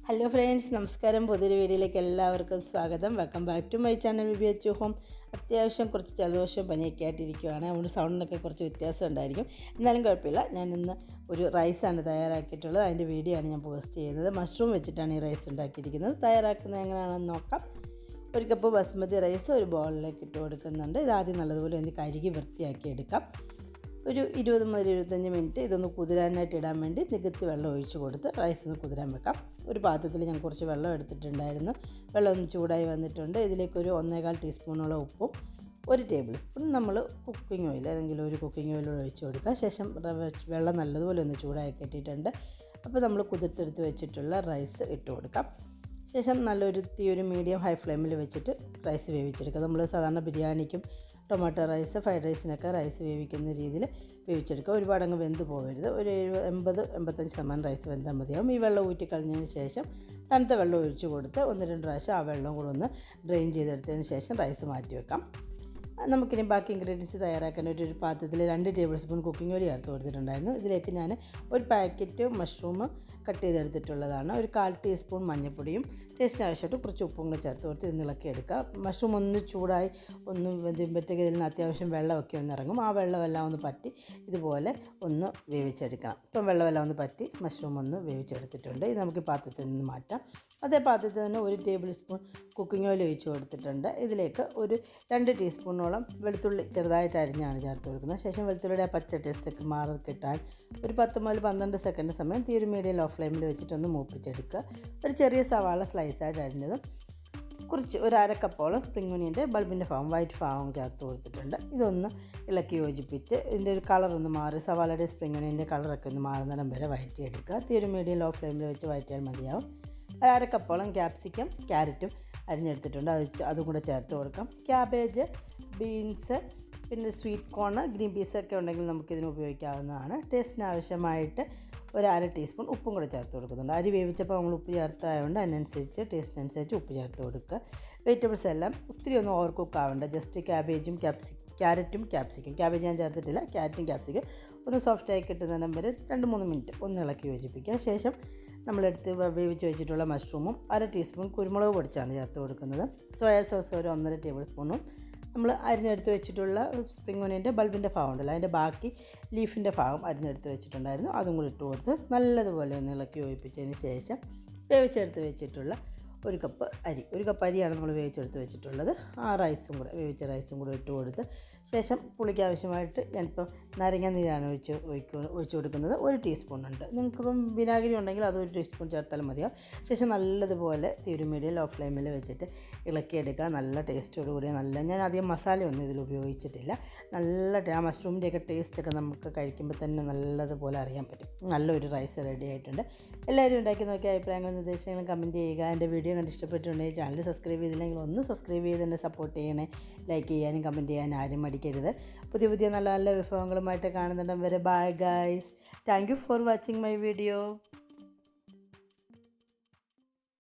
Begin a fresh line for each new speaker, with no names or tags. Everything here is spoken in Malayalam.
ഹലോ ഫ്രണ്ട്സ്, നമസ്കാരം. പുതിയൊരു വീഡിയോയിലേക്ക് എല്ലാവർക്കും സ്വാഗതം. Welcome back to my channel V B H home. അത്യാവശ്യം കുറച്ച് ജലദോഷവും പനിയൊക്കെ ആയിട്ടിരിക്കുകയാണ്. അതുകൊണ്ട് സൗണ്ടിനൊക്കെ കുറച്ച് വ്യത്യാസം ഉണ്ടായിരിക്കും. എന്നാലും കുഴപ്പമില്ല. ഞാൻ ഇന്ന് ഒരു റൈസാണ് തയ്യാറാക്കിയിട്ടുള്ളത്. അതിൻ്റെ വീഡിയോ ആണ് ഞാൻ പോസ്റ്റ് ചെയ്യുന്നത്. മഷ്റൂം വെച്ചിട്ടാണ് ഈ റൈസ് ഉണ്ടാക്കിയിരിക്കുന്നത്. തയ്യാറാക്കുന്നത് എങ്ങനെയാണെന്ന് നോക്കാം. ഒരു കപ്പ് ബസ്മതി റൈസ് ഒരു ബൗളിലേക്ക് ഇട്ട് കൊടുക്കുന്നുണ്ട്. ഇതാദ്യം നല്ലതുപോലെ ഒന്ന് കഴുകി വൃത്തിയാക്കി എടുക്കാം. ഒരു 20 മുതൽ 25 മിനിറ്റ് ഇതൊന്ന് കുതിരാനായിട്ട് ഇടാൻ വേണ്ടി നികത്തി വെള്ളം ഒഴിച്ച് കൊടുത്ത് റൈസ് ഒന്ന് കുതിരാൻ വെക്കാം. ഒരു പാത്രത്തിൽ ഞാൻ കുറച്ച് വെള്ളം എടുത്തിട്ടുണ്ടായിരുന്നു. വെള്ളം ഒന്ന് ചൂടായി വന്നിട്ടുണ്ട്. ഇതിലേക്കൊരു 1.25 ടീസ്പൂണോളം ഉപ്പും 1 ടേബിൾ സ്പൂൺ നമ്മൾ കുക്കിംഗ് ഓയിൽ ഏതെങ്കിലും ഒരു കുക്കിംഗ് ഓയിൽ ഒഴിച്ച് കൊടുക്കുക. ശേഷം വെള്ളം നല്ലതുപോലെ ഒന്ന് ചൂടായി കെട്ടിയിട്ടുണ്ട്. അപ്പോൾ നമ്മൾ കുതിർത്തെടുത്ത് വെച്ചിട്ടുള്ള റൈസ് ഇട്ട് കൊടുക്കാം. ശേഷം നല്ലൊരു ഒരു മീഡിയം ഹൈ ഫ്ലെയിമിൽ വെച്ചിട്ട് റൈസ് വേവിച്ചെടുക്കുക. നമ്മൾ സാധാരണ ബിരിയാണിക്കും ടൊമാറ്റോ റൈസ്, ഫ്രൈഡ് റൈസിനൊക്കെ റൈസ് വേവിക്കുന്ന രീതിയിൽ വേവിച്ചെടുക്കുക. ഒരുപാട് അങ്ങ് വെന്ത് പോകരുത്. ഒരു 80-85% റൈസ് വെന്താൽ മതിയാവും. ഈ വെള്ളം ഊറ്റിക്കളഞ്ഞതിന് ശേഷം തണുത്ത വെള്ളം ഒഴിച്ച് കൊടുത്ത് 1-2 പ്രാവശ്യം ആ വെള്ളം കൂടെ ഒന്ന് ഡ്രെയിൻ ചെയ്തെടുത്തതിന് ശേഷം റൈസ് മാറ്റി വെക്കാം. നമുക്കിനി ബാക്കി ഇൻഗ്രീഡിയൻസ് തയ്യാറാക്കാൻ ഒരു പാത്രത്തിൽ 2 ടേബിൾ സ്പൂൺ കുക്കിംഗ് ഓയിൽ ചേർത്ത് കൊടുത്തിട്ടുണ്ടായിരുന്നു. ഇതിലേക്ക് ഞാൻ ഒരു പാക്കറ്റ് മഷ്റൂം കട്ട് ചെയ്തെടുത്തിട്ടുള്ളതാണ്. ഒരു 1/4 ടീസ്പൂൺ മഞ്ഞൾപ്പൊടിയും ടേസ്റ്റിന് ആവശ്യമായിട്ട് കുറച്ച് ഉപ്പും കൂടെ ചേർത്ത് കൊടുത്ത് ഇന്ന് ഇളക്കി എടുക്കുക. മഷ്റൂം ഒന്ന് ചൂടായി ഒന്ന് വെന്തുമ്പോഴത്തേക്ക് ഇതിൽ നിന്ന് അത്യാവശ്യം വെള്ളമൊക്കെ ഒന്ന് ഇറങ്ങും. ആ വെള്ളമെല്ലാം ഒന്ന് പറ്റി ഇതുപോലെ ഒന്ന് വേവിച്ചെടുക്കണം. ഇപ്പം വെള്ളമെല്ലാം ഒന്ന് പറ്റി മഷ്റൂം ഒന്ന് വേവിച്ചെടുത്തിട്ടുണ്ട്. ഇത് നമുക്ക് പാത്രത്തിൽ നിന്ന് മാറ്റാം. അതേ പാത്രത്തിൽ തന്നെ 1 ടേബിൾ സ്പൂൺ കുക്കിംഗ് ഓയിൽ ഒഴിച്ച് കൊടുത്തിട്ടുണ്ട്. ഇതിലേക്ക് ഒരു 2 ടീസ്പൂണോളം വെളുത്തുള്ളി ചെറുതായിട്ട് അരിഞ്ഞാണ് ചേർത്ത് കൊടുക്കുന്നത്. ശേഷം വെളുത്തുള്ളിയുടെ ആ പച്ച ടേസ്റ്റൊക്കെ മാറി കിട്ടാൻ ഒരു 10 മുതൽ 12 സെക്കൻഡ് സമയം തീ ഒരു മീഡിയം ലോ ഫ്ലെയിമിൽ വെച്ചിട്ടൊന്ന് മൂപ്പിച്ചെടുക്കുക. ഒരു ചെറിയ സവാള സ്ലൈസായിട്ട് അരിഞ്ഞതും കുറച്ച് ഒരു 1/2 കപ്പോളം സ്പ്രിംഗ് ഒനിയൻ്റെ ബൾബിൻ്റെ ഭാഗം വൈറ്റ് ഭാഗം ചേർത്ത് കൊടുത്തിട്ടുണ്ട്. ഇതൊന്ന് ഇളക്കി യോജിപ്പിച്ച് ഇതിൻ്റെ ഒരു കളറൊന്ന് മാറി സവാളയുടെ സ്പ്രിംഗ് ഒനിയൻ്റെ കളറൊക്കെ ഒന്ന് മാറുന്നിടം വരെ വഴറ്റിയെടുക്കുക. തീ ഒരു മീഡിയം ലോ ഫ്ലെയിമിൽ വെച്ച് വഴറ്റിയാൽ മതിയാവും. 1/2 കപ്പോളം ക്യാപ്സിക്കം ക്യാരറ്റും അരിഞ്ഞെടുത്തിട്ടുണ്ട്. അതും കൂടെ ചേർത്ത് കൊടുക്കാം. ക്യാബേജ്, ബീൻസ്, പിന്നെ സ്വീറ്റ് കോൺ, ഗ്രീൻ പീസൊക്കെ ഉണ്ടെങ്കിൽ നമുക്കിതിന് ഉപയോഗിക്കാവുന്നതാണ്. ടേസ്റ്റിന് ആവശ്യമായിട്ട് ഒരു 1/2 ടീസ്പൂൺ ഉപ്പും കൂടെ ചേർത്ത് കൊടുക്കുന്നുണ്ട്. അരി വേവിച്ചപ്പോൾ നമ്മൾ ഉപ്പ് ചേർത്തായതുകൊണ്ട് അതിനനുസരിച്ച് ടേസ്റ്റിനനുസരിച്ച് ഉപ്പ് ചേർത്ത് കൊടുക്കുക. വെജിറ്റബിൾസ് എല്ലാം ഒത്തിരി ഒന്നും ഓവർ കുക്ക് ആവേണ്ട. ജസ്റ്റ് ക്യാബേജും ക്യാരറ്റും ക്യാപ്സിക്കും ഞാൻ ചേർത്തിട്ടില്ല. ക്യാരറ്റും ക്യാപ്സിക്കും ഒന്ന് സോഫ്റ്റായി കിട്ടുന്നിടം വരെ 2-3 മിനിറ്റ് ഒന്ന് ഇളക്കി യോജിപ്പിക്കുക. ശേഷം നമ്മളെടുത്ത് വേവിച്ച് വെച്ചിട്ടുള്ള മഷ്റൂമും 1/2 ടീസ്പൂൺ കുരുമുളക് പൊടിച്ചാണ് ചേർത്ത് കൊടുക്കുന്നത്. സോയാ സോസ് ഒരു 1.5 ടേബിൾ സ്പൂണും നമ്മൾ അരിഞ്ഞെടുത്ത് വെച്ചിട്ടുള്ള സ്പ്രിംഗ് ഒനിയൻ്റെ ബൾബിൻ്റെ ഭാഗം ഉണ്ടല്ലോ അതിൻ്റെ ബാക്കി ലീഫിൻ്റെ ഭാഗം അരിഞ്ഞെടുത്ത് വെച്ചിട്ടുണ്ടായിരുന്നു. അതും കൂടി ഇട്ട് കൊടുത്ത് നല്ലതുപോലെ ഒന്ന് ഇളക്കി യോജിപ്പിച്ചതിന് ശേഷം വേവിച്ചെടുത്ത് വെച്ചിട്ടുള്ള ഒരു കപ്പ് അരിയാണ് നമ്മൾ വേവിച്ചെടുത്ത് വെച്ചിട്ടുള്ളത്. ആ വേവിച്ച റൈസും കൂടെ ഇട്ട് കൊടുത്ത് ശേഷം പുളിക്ക് ആവശ്യമായിട്ട് ഞാനിപ്പം നാരങ്ങ നീരാണ് ഒഴിച്ച് കൊടുക്കുന്നത്. 1 ടീസ്പൂൺ ഉണ്ട്. നിങ്ങൾക്കിപ്പം വിനാഗിരി ഉണ്ടെങ്കിൽ അത് 1 ടീസ്പൂൺ ചേർത്താലും മതിയാവും. ശേഷം നല്ലതുപോലെ ഒരു മീഡിയം ലോ ഫ്ലെയിമിൽ വെച്ചിട്ട് ഇളക്കിയെടുക്കുക. നല്ല ടേസ്റ്റോട് കൂടിയ ഞാൻ അധികം മസാലയൊന്നും ഇതിൽ ഉപയോഗിച്ചിട്ടില്ല. ആ മഷ്റൂമിൻ്റെയൊക്കെ ടേസ്റ്റൊക്കെ നമുക്ക് കഴിക്കുമ്പോൾ തന്നെ നല്ലതുപോലെ അറിയാൻ പറ്റും. നല്ലൊരു റൈസ് റെഡി ആയിട്ടുണ്ട്. എല്ലാവരും ഉണ്ടാക്കി നോക്കിയ അഭിപ്രായങ്ങളും നിർദ്ദേശങ്ങളും കമൻറ്റ് ചെയ്യുക. എൻ്റെ വീഡിയോ കണ്ട് ഇഷ്ടപ്പെട്ടിട്ടുണ്ടെങ്കിൽ ചാനൽ സബ്സ്ക്രൈബ് ചെയ്തില്ലെങ്കിൽ ഒന്ന് സബ്സ്ക്രൈബ് ചെയ്ത് തന്നെ സപ്പോർട്ട് ചെയ്യണേ. ലൈക്ക് ചെയ്യാനും കമൻറ്റ് ചെയ്യാനും ആരും മടിക്കരുത്. പുതിയ നല്ല നല്ല വിഭവങ്ങളുമായിട്ട് കാണുന്നുണ്ടെങ്കിൽ വരെ bye guys. Thank you for watching my video.